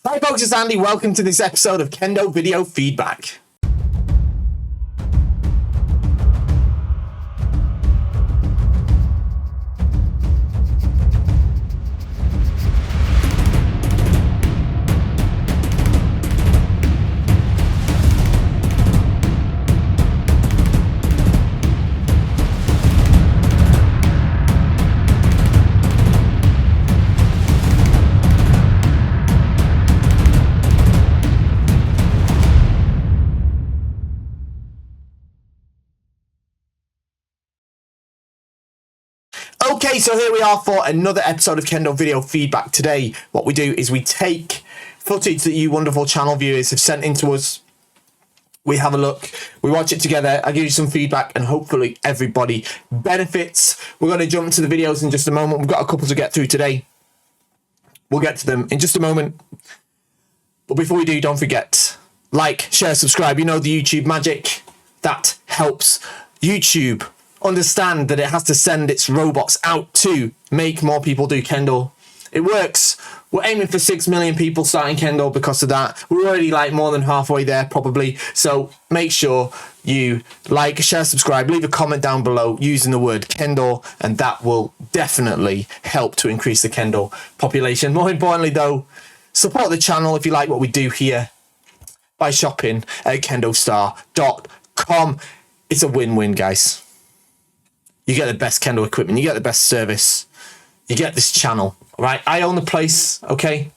Hi folks, it's Andy. Welcome to this episode of Kendo Video Feedback. Okay, so here we are for another episode of Kendo Video Feedback. Today, what we do is we take footage that you wonderful channel viewers have sent in to us. We have a look, we watch it together, I give you some feedback, and hopefully everybody benefits. We're going to jump into the videos in just a moment. We've got a couple to get through today. We'll get to them in just a moment. But before we do, don't forget, like, share, subscribe. You know the YouTube magic. That helps YouTube understand that it has to send its robots out to make more people do Kendo. It works. We're aiming for 6 million people starting Kendo because of that. We're already like more than halfway there probably. So make sure you like, share, subscribe, leave a comment down below using the word Kendo, and that will definitely help to increase the Kendo population. More importantly though, support the channel if you like what we do here by shopping at KendoStar.com. It's a win-win, guys. You get the best Kendo equipment. You get the best service. You get this channel, all right? I own the place, okay?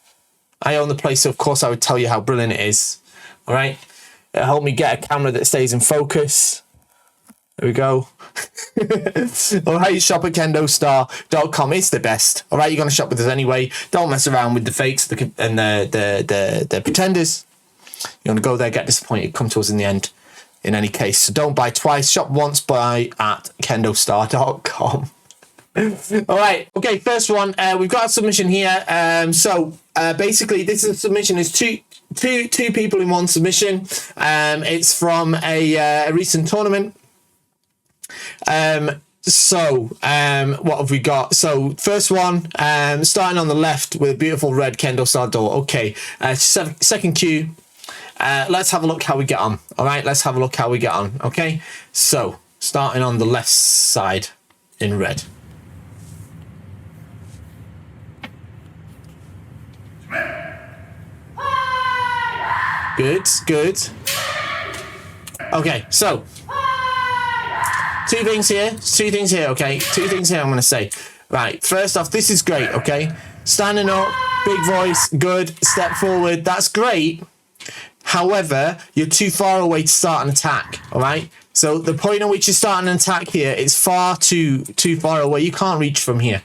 I own the place, so of course I would tell you how brilliant it is, all right? It'll help me get a camera that stays in focus. There we go. All right, shop at KendoStar.com. It's the best, all right? You're going to shop with us anyway. Don't mess around with the fakes and the pretenders. You're going to go there, get disappointed, come to us in the end. In any case, so don't buy twice, shop once, buy at KendoStar.com. All right, okay, first one, we've got a submission here. Basically this is a submission, is two people in one submission. It's from a recent tournament. What have we got? So first one, starting on the left with a beautiful red KendoStar door. Okay, second cue. Let's have a look how we get on. All right, let's have a look how we get on. Okay, so starting on the left side in red. Good, good. Okay, so two things here, okay? Two things here I'm going to say. Right, first off, this is great, okay? Standing up, big voice, good, step forward, that's great. However, you're too far away to start an attack, all right? So the point at which you start an attack here is far too far away. You can't reach from here,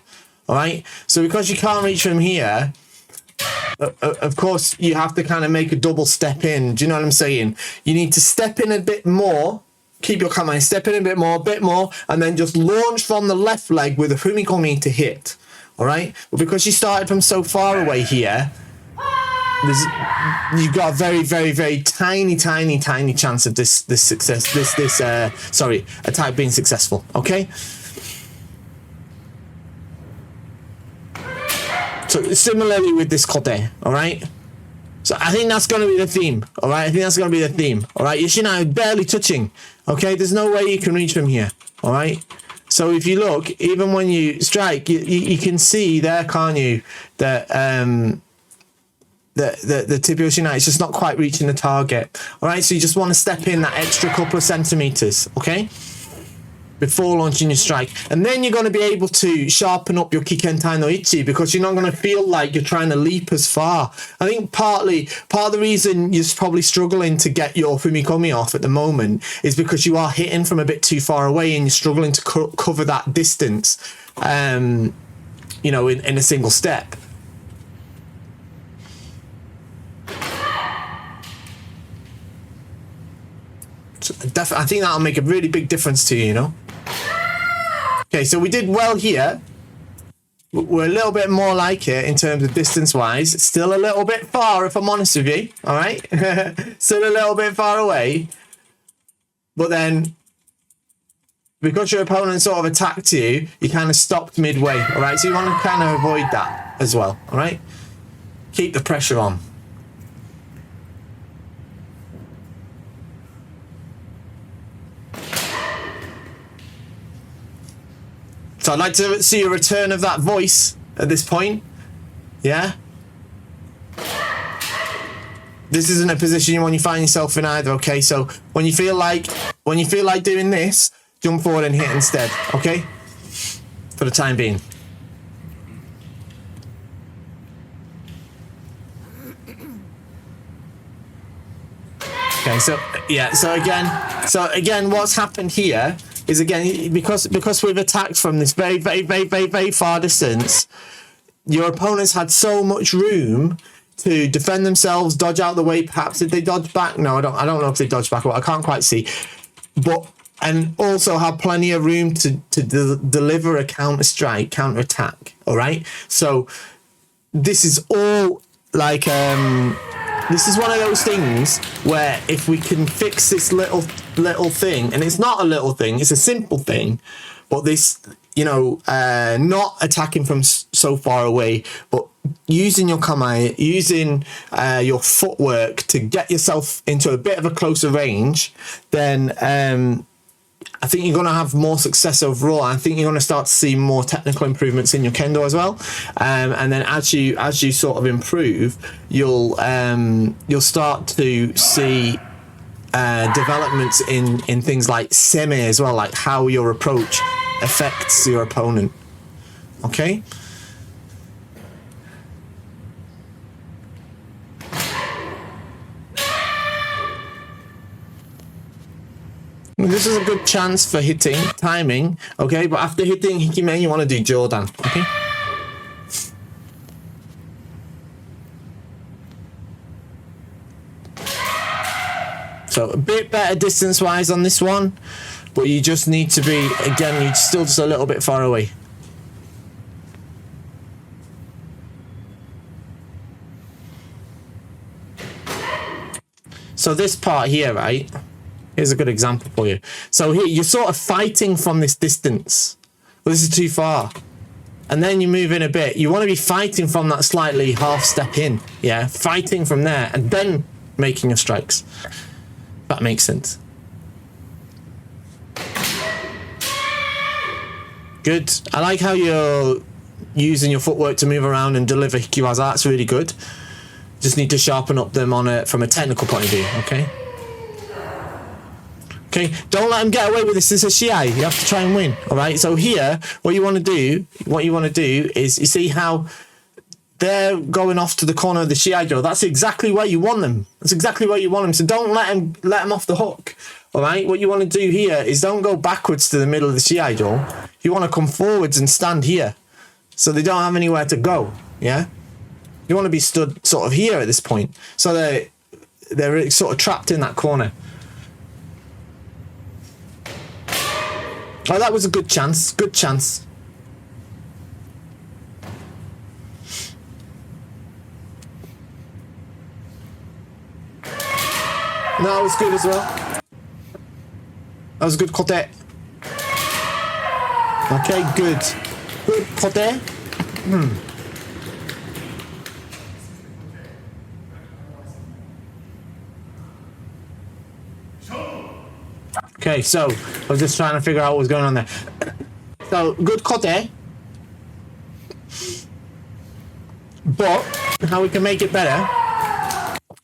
all right? So because you can't reach from here, of course, you have to kind of make a double step in. Do you know what I'm saying? You need to step in a bit more, keep your camera in, step in a bit more, and then just launch from the left leg with a fumikomi to hit, all right? But because you started from so far away here, you've got a very, very, very tiny chance of this attack being successful. Okay. So similarly with this kote, all right. So I think that's going to be the theme. All right. I think that's going to be the theme. All right. Yoshina barely touching. Okay. There's no way you can reach from here. All right. So if you look, even when you strike, you can see there, can't you, that the tip of Yoshina is just not quite reaching the target. All right, so you just want to step in that extra couple of centimeters, okay, before launching your strike, and then you're going to be able to sharpen up your kikentai no ichi because you're not going to feel like you're trying to leap as far. I think part of the reason you're probably struggling to get your fumikomi off at the moment is because you are hitting from a bit too far away and you're struggling to cover that distance, in a single step. I think that'll make a really big difference to you, you know. Okay, so we did well here. We're a little bit more like it in terms of distance-wise. It's still a little bit far, if I'm honest with you. All right, still a little bit far away. But then, because your opponent sort of attacked you, you kind of stopped midway. All right, so you want to kind of avoid that as well. All right, keep the pressure on. So I'd like to see a return of that voice at this point. Yeah? This isn't a position you want to find yourself in either, okay? So when you feel like doing this, jump forward and hit instead, okay? For the time being. Okay, so yeah, so again, what's happened here is, again, because we've attacked from this very far distance, your opponents had so much room to defend themselves, dodge out the way. Perhaps did they dodge back? No, I don't know if they dodged back. Well, I can't quite see, but and also have plenty of room to deliver a counter strike, counter attack. All right, so this is all like this is one of those things where if we can fix this little thing, and it's not a little thing, it's a simple thing, but this, you know, not attacking from so far away, but using your kamae, using your footwork to get yourself into a bit of a closer range, then I think you're going to have more success overall. I think you're going to start to see more technical improvements in your kendo as well. And then as you sort of improve, you'll start to see developments in things like semi as well, like how your approach affects your opponent. Okay. This is a good chance for hitting, timing, okay? But after hitting Hikime, you want to do Jordan, okay? So a bit better distance-wise on this one, but you just need to be, again, you're still just a little bit far away. So this part here, right? Here's a good example for you. So here, you're sort of fighting from this distance. Well, this is too far. And then you move in a bit. You want to be fighting from that slightly half step in. Yeah, fighting from there and then making your strikes. That makes sense. Good. I like how you're using your footwork to move around and deliver hikiwaza. That's really good. Just need to sharpen up them on from a technical point of view, okay? Okay, don't let them get away with this. This is a shiai. You have to try and win. All right. So here, what you want to do is, you see how they're going off to the corner of the shiai drill. That's exactly where you want them. That's exactly where you want them. So don't let them off the hook. All right. What you want to do here is don't go backwards to the middle of the shiai drill. You want to come forwards and stand here, so they don't have anywhere to go. Yeah. You want to be stood sort of here at this point, so they're sort of trapped in that corner. Oh, that was a good chance. Good chance. No, that was good as well. That was good kote. Okay, good. Good kote. Okay, so I was just trying to figure out what was going on there. So good kote, but how we can make it better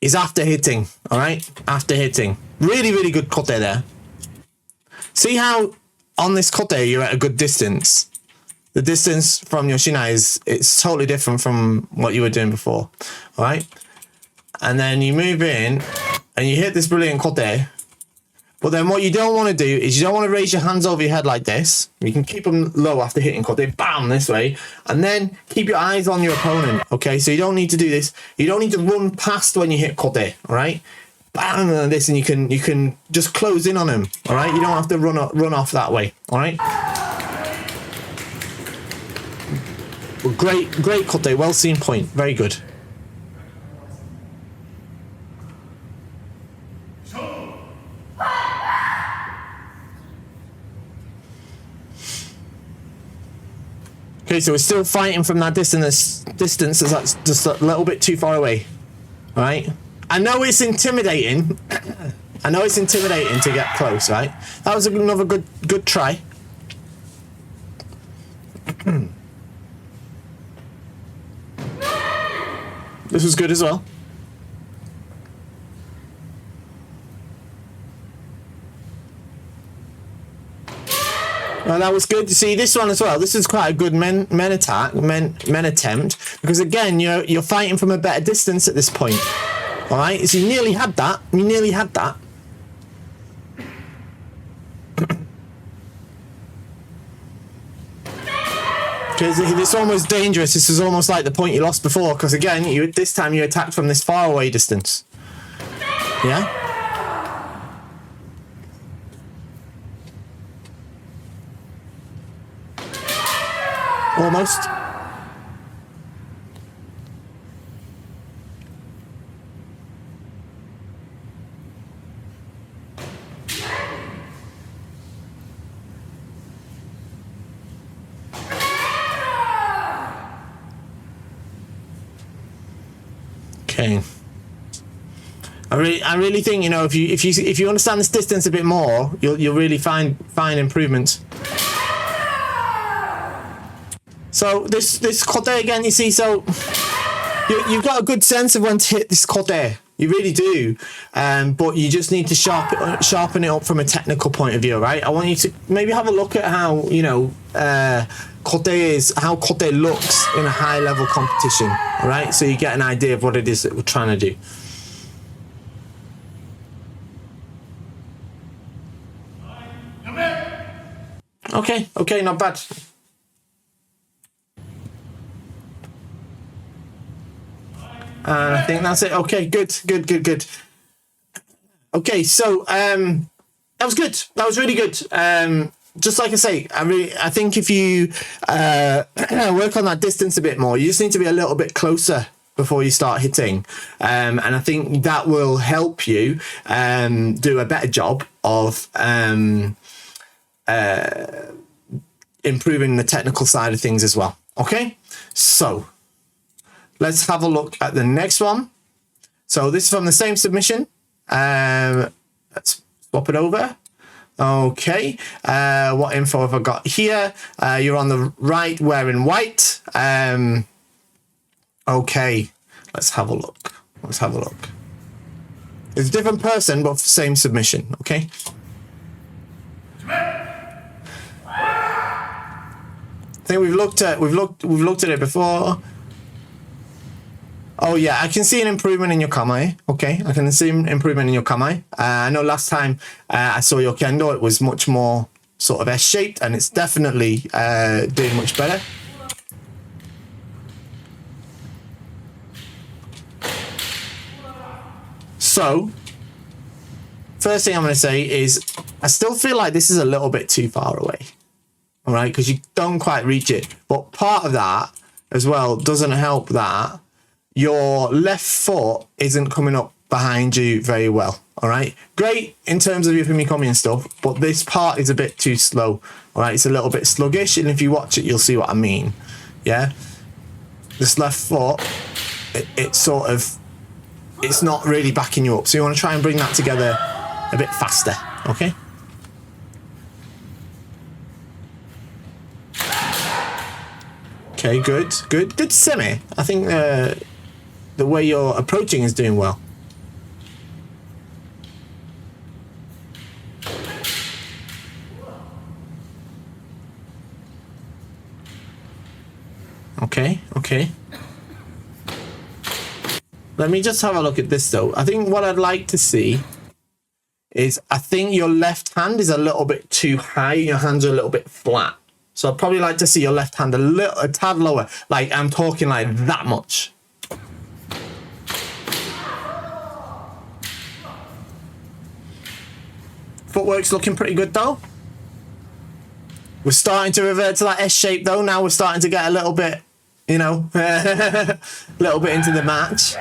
is after hitting. All right, after hitting, really good kote there. See how on this kote you're at a good distance. The distance from your shinai it's totally different from what you were doing before. All right, and then you move in and you hit this brilliant kote. But then what you don't want to do is you don't want to raise your hands over your head like this. You can keep them low after hitting kote, bam, this way. And then keep your eyes on your opponent, okay? So you don't need to do this. You don't need to run past when you hit kote, all right? Bam, like this, and you can just close in on him, all right? You don't have to run off that way, all right? Well, great kote, well seen point, very good. Okay, so we're still fighting from that distance as that's just a little bit too far away. All right? I know it's intimidating. I know it's intimidating to get close, right? That was another good try. This was good as well. Well, that was good to see this one as well. This is quite a good men attempt, because again, you're fighting from a better distance at this point. All right, so you nearly had that. You nearly had that. Because this one was dangerous. This was almost like the point you lost before, because again, this time you attacked from this far away distance. Yeah. Almost. Okay. I really think, you know, if you understand this distance a bit more, you'll really find improvements. So this kote again, you see, so you've got a good sense of when to hit this kote. You really do, but you just need to sharpen it up from a technical point of view, right? I want you to maybe have a look at how, you know, how kote looks in a high level competition, all right? So you get an idea of what it is that we're trying to do. Okay, not bad. And I think that's it. Okay, good. Okay, so that was good. That was really good. Just like I say, I think if you work on that distance a bit more, you just need to be a little bit closer before you start hitting, and I think that will help you do a better job of improving the technical side of things as well. Okay, so let's have a look at the next one. So this is from the same submission. Let's swap it over. Okay, what info have I got here? You're on the right wearing white. Okay, let's have a look. It's a different person, but same submission. Okay. I think we've looked at it before. Oh yeah, I can see an improvement in your kamae. Okay, I can see an improvement in your kamae. I know last time I saw your kendo, it was much more sort of S-shaped, and it's definitely doing much better. So, first thing I'm going to say is I still feel like this is a little bit too far away. All right, because you don't quite reach it. But part of that as well doesn't help that your left foot isn't coming up behind you very well. All right, great in terms of your fumikomi and stuff, but this part is a bit too slow. All right, it's a little bit sluggish, and if you watch it, you'll see what I mean. Yeah, this left foot, it's not really backing you up. So you want to try and bring that together a bit faster. Okay. Okay, good semi. I think the way you're approaching is doing well. Okay. Let me just have a look at this though. I think what I'd like to see is, I think your left hand is a little bit too high. Your hands are a little bit flat. So I'd probably like to see your left hand a tad lower. Like, I'm talking like that much. Footwork's looking pretty good though. We're starting to revert to that S shape though. Now we're starting to get a little bit, you know, a little bit into the match.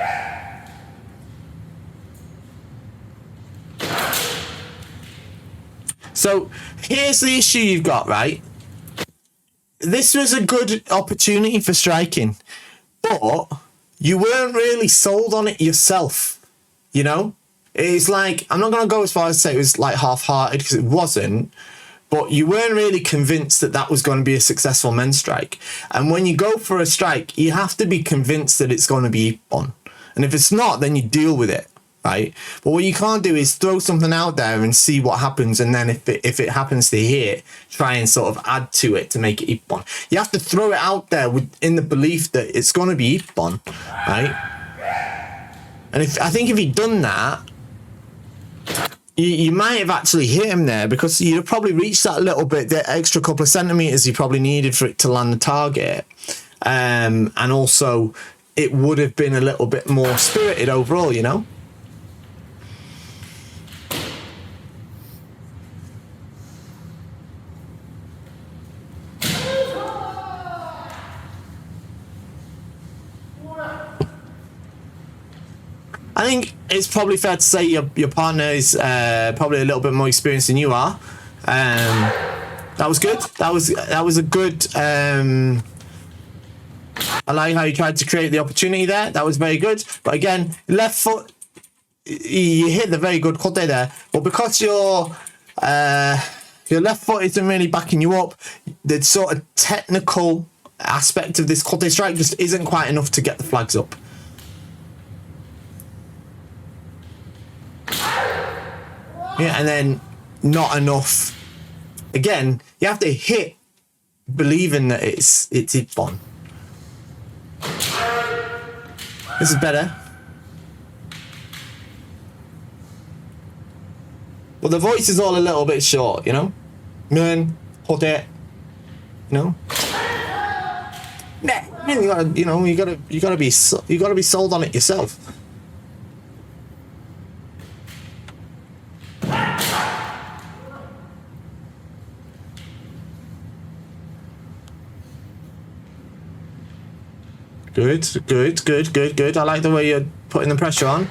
So here's the issue you've got, right? This was a good opportunity for striking, but you weren't really sold on it yourself, you know? It's like, I'm not going to go as far as to say it was like half-hearted, because it wasn't, but you weren't really convinced that that was going to be a successful men's strike. And when you go for a strike, you have to be convinced that it's going to be on. And if it's not, then you deal with it, right? But what you can't do is throw something out there and see what happens, and then if it happens to hit, try and sort of add to it to make it Ippon. You have to throw it out there in the belief that it's going to be Ippon, right? And I think if he'd done that, you might have actually hit him there, because you'd have probably reached that little bit, the extra couple of centimeters you probably needed for it to land the target. And also, it would have been a little bit more spirited overall, you know? I think it's probably fair to say your partner is probably a little bit more experienced than you are. That was good. That was a good. I like how you tried to create the opportunity there. That was very good. But again, left foot, you hit the very good kote there. But because your left foot isn't really backing you up, the sort of technical aspect of this kote strike just isn't quite enough to get the flags up. Yeah, and then not enough. Again, you have to hit believing that it's Ippon. This is better. But the voice is all a little bit short, you know? Man, hold it. You know? Man, you gotta be sold on it yourself. Good. I like the way you're putting the pressure on.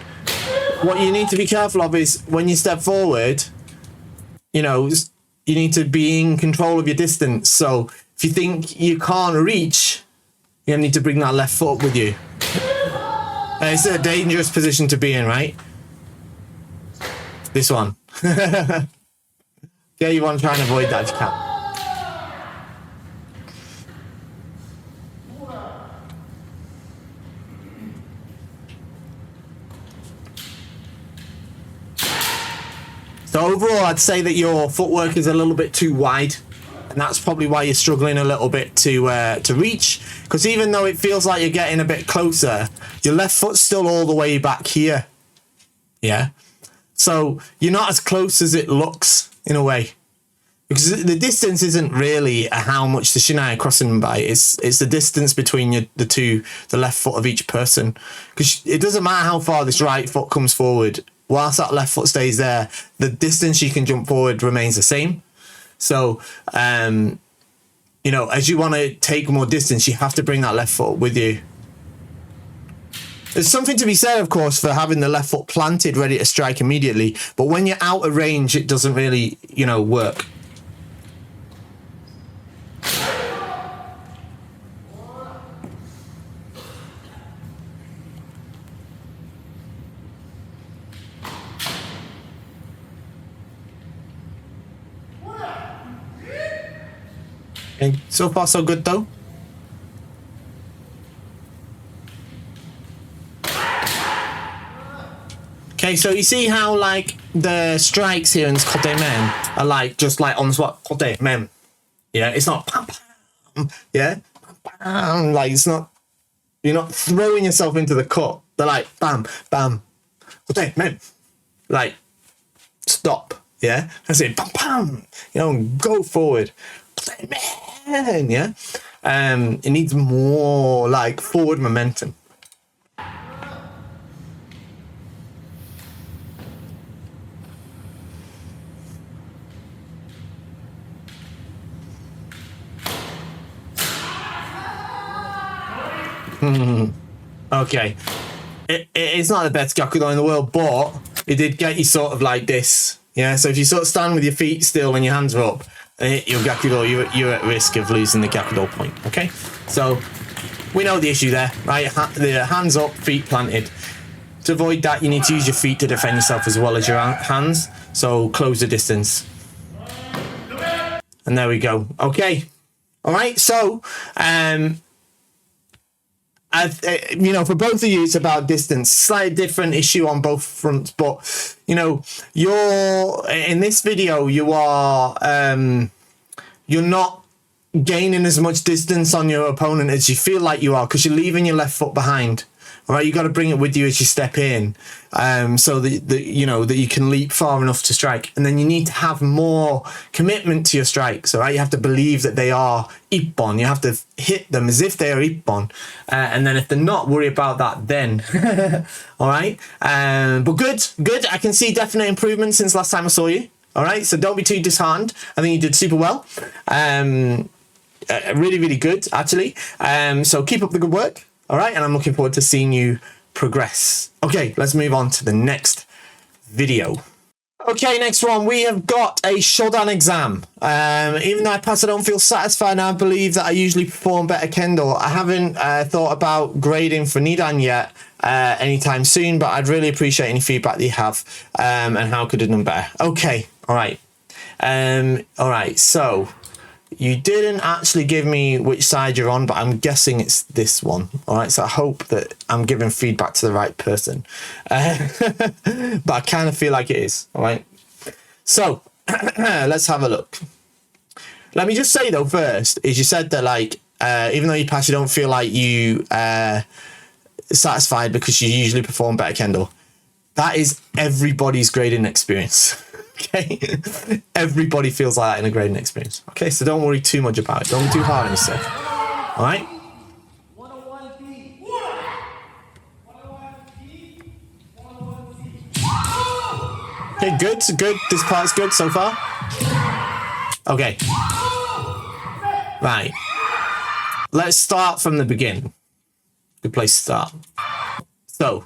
What you need to be careful of is when you step forward, you know, you need to be in control of your distance. So if you think you can't reach, you need to bring that left foot with you. It's a dangerous position to be in, right? This one. Yeah, you want to try and avoid that if you can. So overall, I'd say that your footwork is a little bit too wide, and that's probably why you're struggling a little bit to reach. Because even though it feels like you're getting a bit closer, your left foot's still all the way back here. Yeah, so you're not as close as it looks in a way, because the distance isn't really how much the shinai are crossing by. It's the distance between the left foot of each person. Because it doesn't matter how far this right foot comes forward. Whilst that left foot stays there, the distance you can jump forward remains the same. So, you know, as you want to take more distance, you have to bring that left foot with you. There's something to be said, of course, for having the left foot planted, ready to strike immediately. But when you're out of range, it doesn't really, you know, work. And so far, so good, though. Okay, so you see how, like, the strikes here in this kote men are, like, just like on the spot, kote men. Yeah, it's not pam, pam, yeah? Bam, like, it's not, you're not throwing yourself into the cut. They're like, bam, bam, kote men. Like, stop, yeah? That's it, bam, bam, you know, go forward. Man, yeah. It needs more like forward momentum. Okay, it's not the best Gyakudo in the world, but it did get you sort of like this. Yeah, so if you sort of stand with your feet still and your hands are up, your Gyakudo, you're at risk of losing the Gyakudo point, okay? So, we know the issue there, right? The hands up, feet planted. To avoid that, you need to use your feet to defend yourself as well as your hands. So, close the distance. And there we go. Okay. All right, so, you know, for both of you, it's about distance. Slightly different issue on both fronts, but you know, you're in this video. You are you're not gaining as much distance on your opponent as you feel like you are, because you're leaving your left foot behind. All right, you got to bring it with you as you step in, so that you know that you can leap far enough to strike. And then you need to have more commitment to your strikes. All right, you have to believe that they are ippon. You have to hit them as if they are ippon, and then if they're not, worry about that then. All right, but good. I can see definite improvement since last time I saw you. All right, so don't be too disheartened. I think you did super well. Really good actually. So keep up the good work. All right, and I'm looking forward to seeing you progress. Okay, let's move on to the next video. Okay, next one, we have got a Shodan exam. Even though I pass, I don't feel satisfied, and I believe that I usually perform better Kendo. I haven't thought about grading for Nidan yet anytime soon, but I'd really appreciate any feedback that you have, and how could I have done better. Okay, all right. All right, so you didn't actually give me which side you're on, but I'm guessing it's this one. All right, so I hope that I'm giving feedback to the right person. But I kind of feel like it is. All right, so let's have a look. Let me just say though, first, is you said that like, even though you pass, you don't feel like you satisfied because you usually perform better Kendo. That is everybody's grading experience. Okay, everybody feels like that in a grading experience. Okay, so don't worry too much about it. Don't be too hard on yourself. All right. Okay, good. This part's good so far. Okay. Right. Let's start from the beginning. Good place to start. So,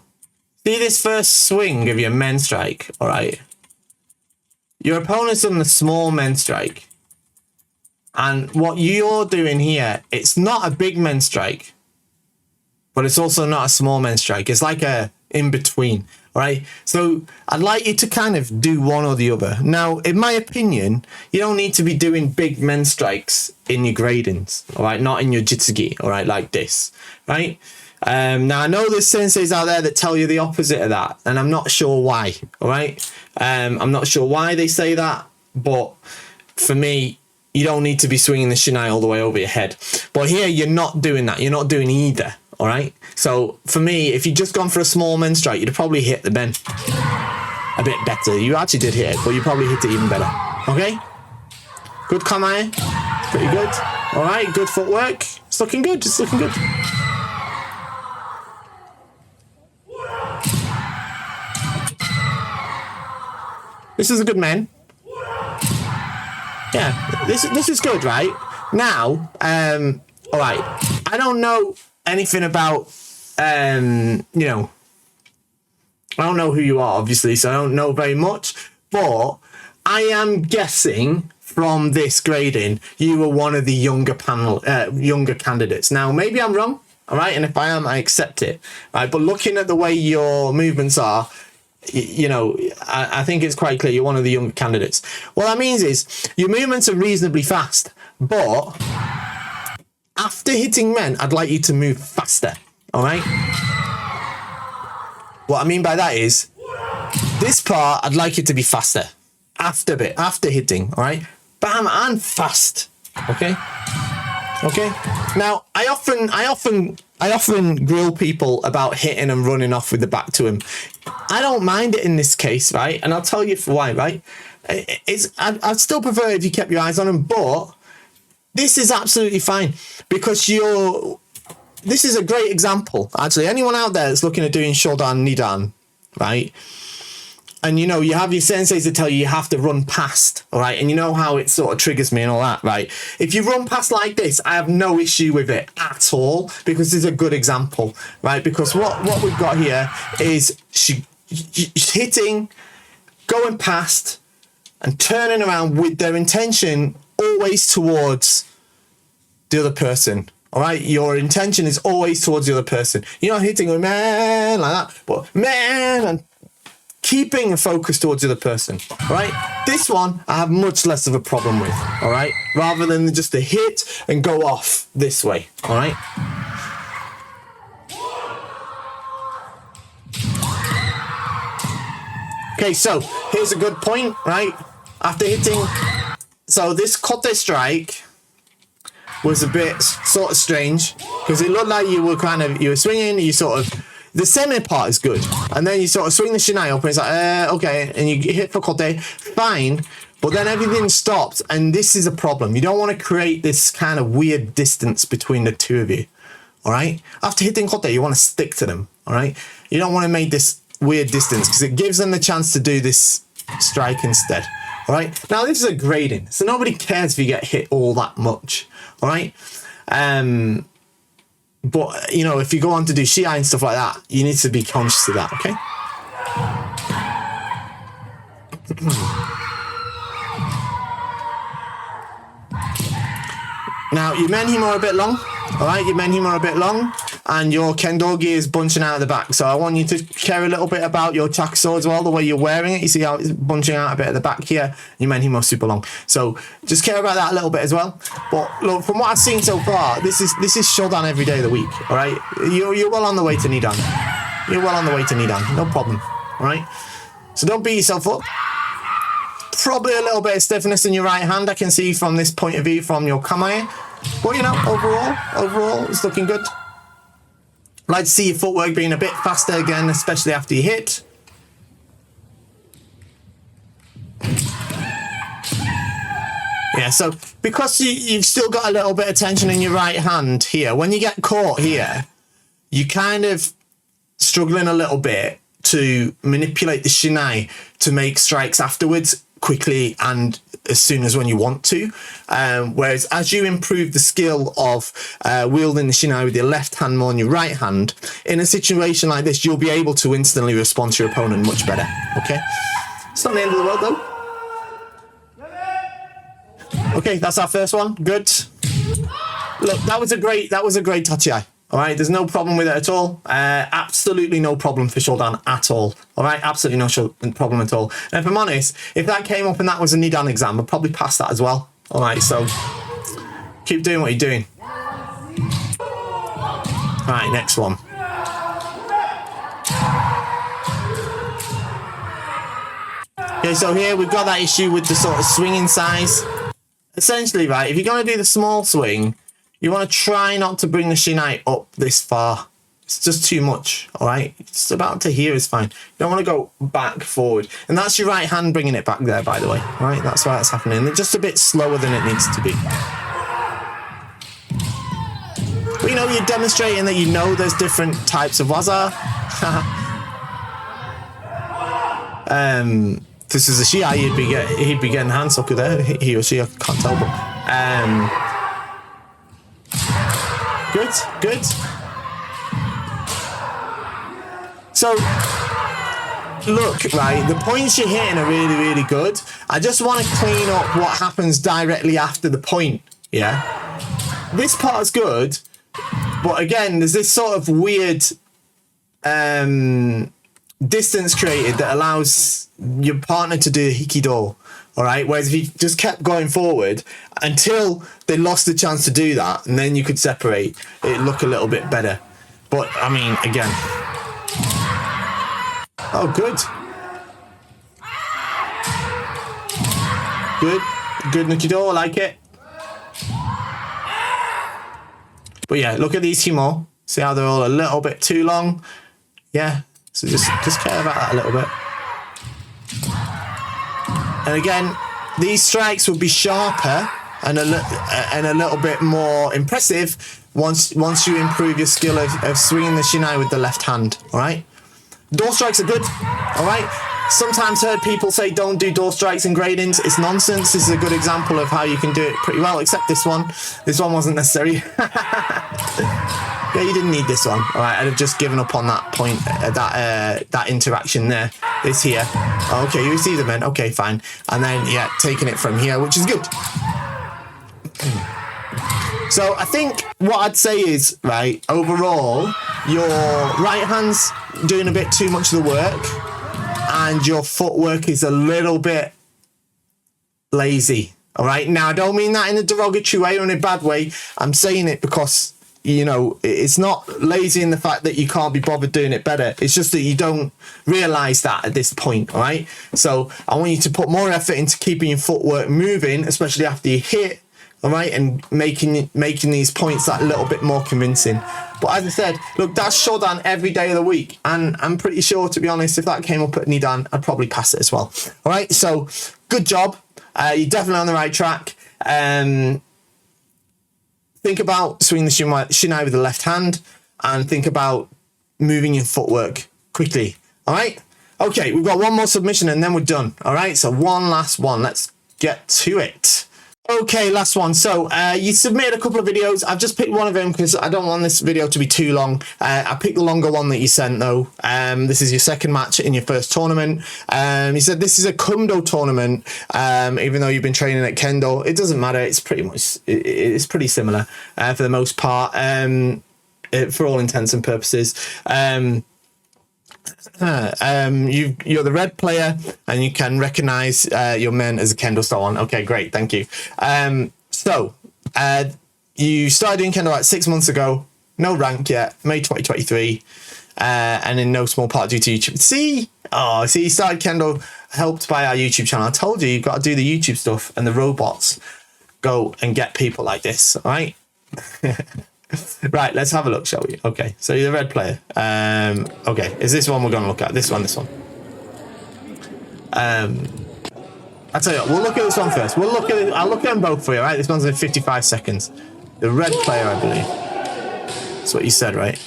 see this first swing of your men strike. All right. Your opponent's on the small men strike. And what you're doing here, it's not a big men strike, but it's also not a small men strike. It's like a in between, all right? So I'd like you to kind of do one or the other. Now, in my opinion, you don't need to be doing big men strikes in your gradings, all right? Not in your jitsugi, all right, like this, right? Now, I know there's senseis out there that tell you the opposite of that, and I'm not sure why, all right? I'm not sure why they say that, but for me, you don't need to be swinging the shinai all the way over your head. But here, you're not doing that. You're not doing either, all right? So for me, if you'd just gone for a small men strike, you'd have probably hit the men a bit better. You actually did hit it, but you probably hit it even better, okay? Good kamae, pretty good. All right, good footwork. It's looking good, it's looking good. This is a good man. Yeah, this is good, right? Now, all right. I don't know anything about, you know, I don't know who you are, obviously, so I don't know very much. But I am guessing from this grading, you were one of the younger candidates. Now, maybe I'm wrong, all right? And if I am, I accept it, right? But looking at the way your movements are, you know, I think it's quite clear you're one of the younger candidates. What that means is your movements are reasonably fast, but after hitting men, I'd like you to move faster, all right? What I mean by that is this part, I'd like it to be faster after hitting, all right? Bam, and fast, okay? Okay. Now, I often grill people about hitting and running off with the back to him. I don't mind it in this case, right? And I'll tell you for why, right? I'd still prefer if you kept your eyes on him, but this is absolutely fine because this is a great example. Actually, anyone out there that's looking at doing Shodan Nidan, right? And, you know, you have your senseis that tell you have to run past, all right? And you know how it sort of triggers me and all that, right? If you run past like this, I have no issue with it at all because this is a good example, right? Because what we've got here is she's hitting, going past, and turning around with their intention always towards the other person, all right? Your intention is always towards the other person. You're not hitting with man like that, but man and keeping a focus towards the other person, all right? This one, I have much less of a problem with, all right? Rather than just a hit and go off this way, all right? Okay, so here's a good point, right? After hitting, so this kote strike was a bit sort of strange because it looked like you were swinging, you sort of, the semi part is good, and then you sort of swing the shinai up and it's like, okay, and you hit for kote, fine, but then everything stopped, and this is a problem. You don't want to create this kind of weird distance between the two of you, all right? After hitting kote, you want to stick to them, all right? You don't want to make this weird distance because it gives them the chance to do this strike instead, all right? Now, this is a grading, so nobody cares if you get hit all that much, all right? But, you know, if you go on to do shiai and stuff like that, you need to be conscious of that, okay? Now, your menhime are a bit long, all right? Your menhime are a bit long, and your kendogi is bunching out of the back. So I want you to care a little bit about your chakuso as well, the way you're wearing it. You see how it's bunching out a bit at the back here? Your menhime are super long. So just care about that a little bit as well. But look, from what I've seen so far, this is shodan every day of the week, all right? You're well on the way to nidan. You're well on the way to nidan, no problem, all right? So don't beat yourself up. Probably a little bit of stiffness in your right hand, I can see from this point of view from your kamae. But, you know, overall, it's looking good. I'd like to see your footwork being a bit faster again, especially after you hit. Yeah, so because you've still got a little bit of tension in your right hand here, when you get caught here, you kind of struggling a little bit to manipulate the shinai to make strikes afterwards quickly and as soon as when you want to. Whereas as you improve the skill of wielding the shinai with your left hand more than your right hand, in a situation like this, you'll be able to instantly respond to your opponent much better, okay? It's not the end of the world though. Okay, that's our first one, good. Look, that was a great tachiai. All right, there's no problem with it at all. Absolutely no problem for shodan at all. All right, absolutely no problem at all. And if I'm honest, if that came up and that was a nidan exam, I'd probably pass that as well. All right, so keep doing what you're doing. All right, next one. Okay, so here we've got that issue with the sort of swinging size. Essentially, right, if you're going to do the small swing, you want to try not to bring the shinai up this far. It's just too much, all right? It's about to here is fine. You don't want to go back, forward. And that's your right hand bringing it back there, by the way, all right? That's why it's happening. They're just a bit slower than it needs to be. But, you know, you're demonstrating that you know there's different types of waza. This is a shiai, he'd be getting handsoku there. He or she, I can't tell, but... Good. So, look, right, the points you're hitting are really, really good. I just want to clean up what happens directly after the point, yeah? This part's good, but again, there's this sort of weird distance created that allows your partner to do hikido. All right. Whereas if you just kept going forward until they lost the chance to do that, and then you could separate, it'd look a little bit better. But I mean, again. Oh, good. Good Nukido. I like it. But yeah, look at these himo. See how they're all a little bit too long? Yeah. So just care about that a little bit. And again, these strikes will be sharper and a little bit more impressive once you improve your skill of swinging the shinai with the left hand, all right? Door strikes are good, all right? Sometimes heard people say don't do door strikes and gradings. It's nonsense. This is a good example of how you can do it pretty well, except this one. This one wasn't necessary. Yeah, you didn't need this one. All right, I'd have just given up on that point, that interaction there. This here. Okay, you see the men. Okay, fine. And then, yeah, taking it from here, which is good. So I think what I'd say is, right, overall, your right hand's doing a bit too much of the work and your footwork is a little bit lazy. All right. Now, I don't mean that in a derogatory way or in a bad way. I'm saying it because you know, it's not lazy in the fact that you can't be bothered doing it better. It's just that you don't realize that at this point. All right. So I want you to put more effort into keeping your footwork moving, especially after you hit. All right, and making these points that little bit more convincing. But as I said, look, that's Shodan every day of the week, and I'm pretty sure, to be honest, if that came up at Nidan, I'd probably pass it as well. All right, so good job. You're definitely on the right track. Think about swinging the shinai with the left hand, and think about moving your footwork quickly. All right. Okay, we've got one more submission, and then we're done. All right, so one last one. Let's get to it. Okay, last one. So you submitted a couple of videos. I've just picked one of them because I don't want this video to be too long. I picked the longer one that you sent though. This is your second match in your first tournament. You said this is a Kendo tournament, even though you've been training at Kendo. It doesn't matter. It's pretty much, it's pretty similar for the most part, for all intents and purposes. You're the red player and you can recognize your men as a KendoStar one. Okay, great, thank you. So you started doing Kendo like 6 months ago, no rank yet, May 2023, and in no small part due to YouTube. See, you started Kendo helped by our YouTube channel. I told you, you've got to do the YouTube stuff, and the robots go and get people like this, all right? Right, let's have a look, shall we? Okay, so you're the red player. Okay, is this one we're going to look at? This one. I'll tell you what, we'll look at this one first. I'll look at them both for you, right? This one's in 55 seconds. The red player, I believe. That's what you said, right?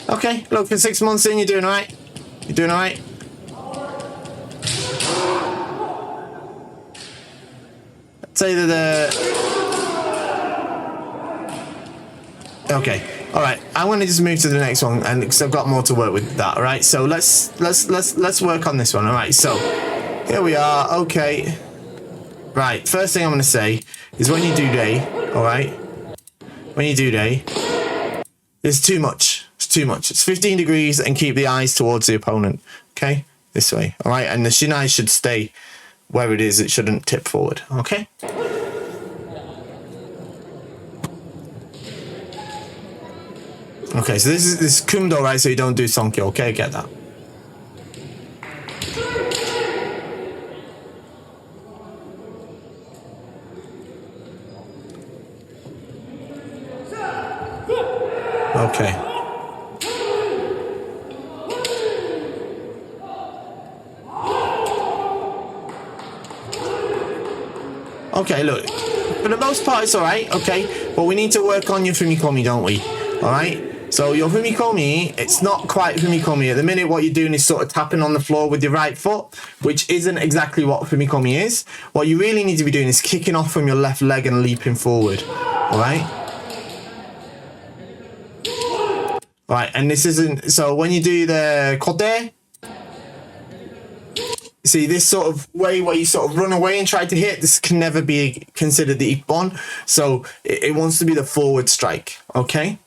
Okay, look, for 6 months in, you're doing all right. You're doing all right. I'd say that okay, all right. I'm going to just move to the next one, and because I've got more to work with that. All right, so let's work on this one. All right, so here we are. Okay, right. First thing I'm going to say is when you do day. All right, when you do day, there's too much. Too much. It's 15 degrees and keep the eyes towards the opponent. Okay, this way. All right, and the shinai should stay where it is. It shouldn't tip forward. Okay. Okay, so this is kumdo, right? So you don't do sonkyo. Okay, get that. Okay. Okay, look, for the most part it's alright, okay, but we need to work on your Fumikomi, don't we? Alright, so your Fumikomi, it's not quite Fumikomi. At the minute what you're doing is sort of tapping on the floor with your right foot, which isn't exactly what Fumikomi is. What you really need to be doing is kicking off from your left leg and leaping forward, alright? Alright, and this isn't, so when you do the kote, see, this sort of way where you sort of run away and try to hit, this can never be considered the ippon. So it wants to be the forward strike, okay?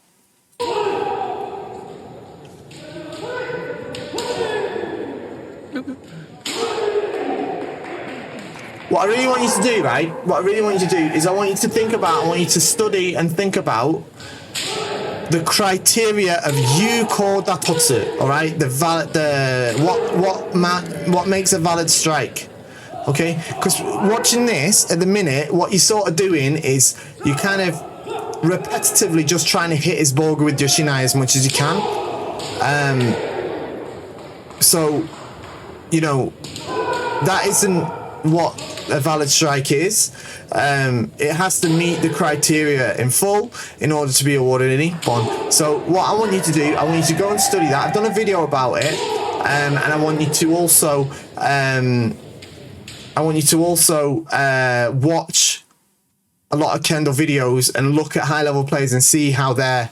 What I really want you to do, right? What I really want you to do is I want you to think about, I want you to study and think about the criteria of Yuko Datotsu, all right? What makes a valid strike, okay? Because watching this at the minute, what you're sort of doing is you kind of repetitively just trying to hit his boga with your shinai as much as you can. So, you know, that isn't what a valid strike is. It has to meet the criteria in full in order to be awarded an ippon. So what I want you to do, I want you to go and study that. I've done a video about it, and I want you to also watch a lot of Kendo videos and look at high-level players and see how their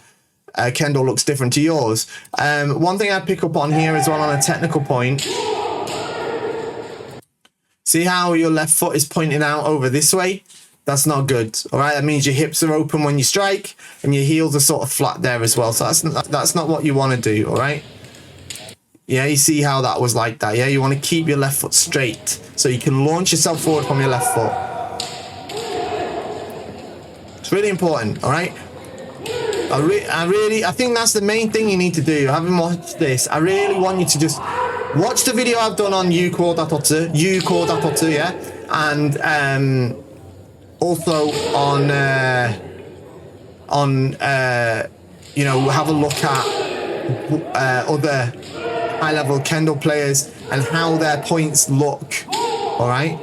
Kendo looks different to yours. One thing I pick up on here as well on a technical point. See how your left foot is pointing out over this way? That's not good, all right? That means your hips are open when you strike and your heels are sort of flat there as well. So that's not what you want to do, all right? Yeah, you see how that was like that. Yeah, you want to keep your left foot straight so you can launch yourself forward from your left foot. It's really important, all right? I think that's the main thing you need to do. Having watched this, I really want you to just watch the video I've done on Yuko Datotsu, yeah? And also on you know, have a look at other high-level Kendo players and how their points look, all right?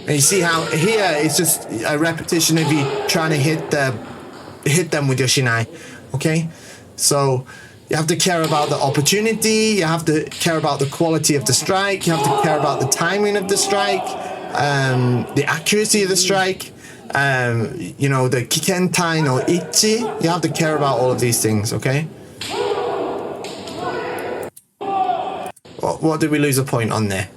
And you see how here it's just a repetition of you trying to hit them with your shinai, okay? So you have to care about the opportunity, you have to care about the quality of the strike, you have to care about the timing of the strike, the accuracy of the strike, you know, the kikentai no ichi. You have to care about all of these things, okay? What did we lose a point on there?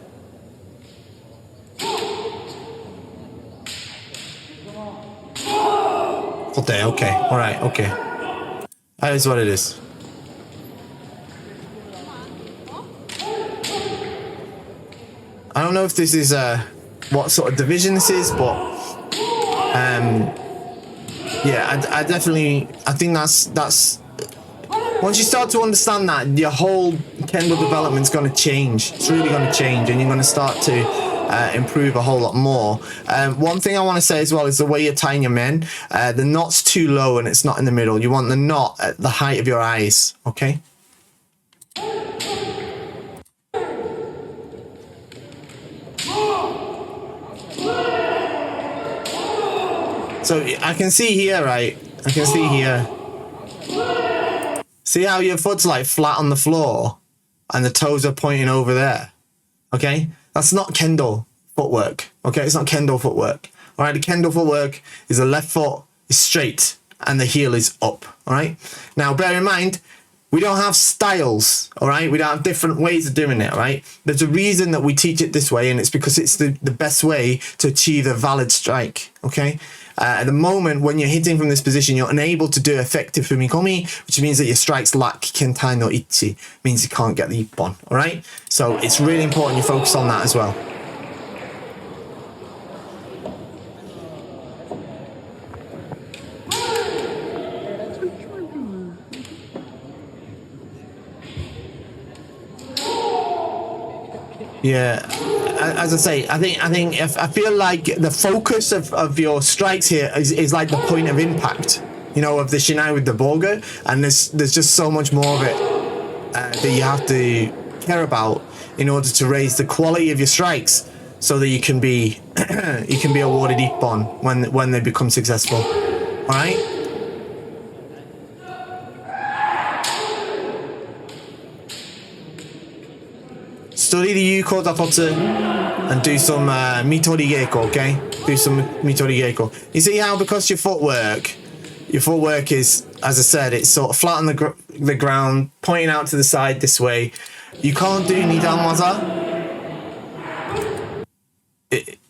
Okay, all right, okay. That is what it is. I don't know if this is what sort of division this is, but yeah, I think that's once you start to understand that, your whole Kendo development's going to change. It's really going to change, and you're going to start to improve a whole lot more. One thing I want to say as well is the way you're tying your men. The knot's too low and it's not in the middle. You want the knot at the height of your eyes, okay? So I can see here, right? I can see here. See how your foot's like flat on the floor and the toes are pointing over there? Okay? That's not Kendo footwork. Okay? It's not Kendo footwork. All right? The Kendo footwork is the left foot is straight and the heel is up. All right? Now, bear in mind, we don't have styles. All right? We don't have different ways of doing it. All right? There's a reason that we teach it this way, and it's because it's the best way to achieve a valid strike. Okay? At the moment, when you're hitting from this position, you're unable to do effective fumikomi, which means that your strikes lack kentai no ichi, means you can't get the ippon, all right? So it's really important you focus on that as well. Yeah. As I say, I feel like the focus of your strikes here is like the point of impact, you know, of the shinai with the boga, and there's just so much more of it that you have to care about in order to raise the quality of your strikes, so that you can be awarded ippon when they become successful. All right. Study the Yuko Datotsu and do some Mitori Geiko, okay? Do some Mitori Geiko. You see how, because your footwork is, as I said, it's sort of flat on the ground, pointing out to the side this way. You can't do Nidan Waza.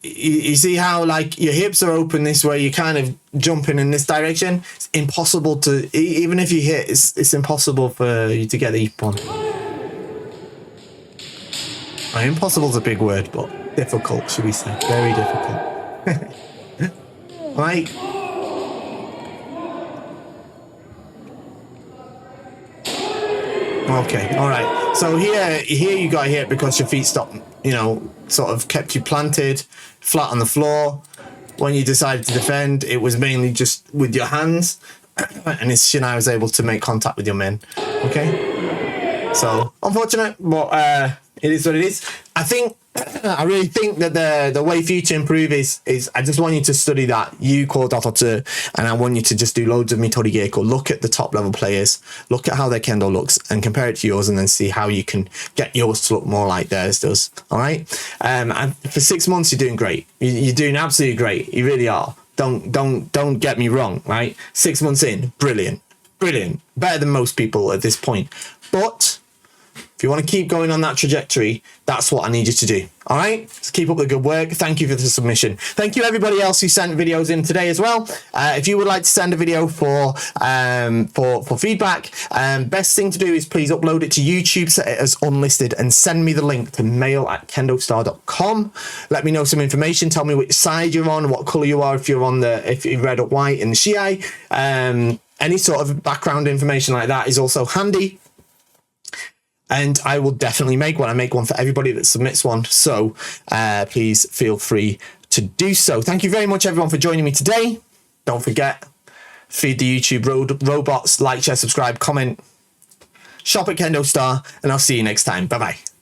You see how, like, your hips are open this way, you're kind of jumping in this direction. It's impossible to, even if you hit, it's impossible for you to get the ippon. Impossible is a big word, but difficult, should we say? Very difficult. Right? Okay, all right. So here you got hit because your feet stopped, you know, sort of kept you planted, flat on the floor. When you decided to defend, it was mainly just with your hands, and his shinai was able to make contact with your men. Okay? So, unfortunate, but it is what it is. I really think that the way for you to improve is I just want you to study that Yuko Datotsu, and I want you to just do loads of Mitori Geiko. Look at the top level players, look at how their Kendo looks, and compare it to yours, and then see how you can get yours to look more like theirs does. All right? And for 6 months, you're doing great. You're doing absolutely great. You really are. Don't get me wrong, right? 6 months in, brilliant, better than most people at this point. But if you want to keep going on that trajectory, that's what I need you to do. All right, so keep up the good work. Thank you for the submission. Thank you everybody else who sent videos in today as well. If you would like to send a video for feedback, best thing to do is please upload it to YouTube, set it as unlisted, and send me the link to mail@kendostar.com. Let me know some information. Tell me which side you're on, what color you are, if you're red or white in the Shiite. Any sort of background information like that is also handy. And I will definitely make one. I make one for everybody that submits one. So please feel free to do so. Thank you very much, everyone, for joining me today. Don't forget, feed the YouTube robots, like, share, subscribe, comment, shop at KendoStar, and I'll see you next time. Bye-bye.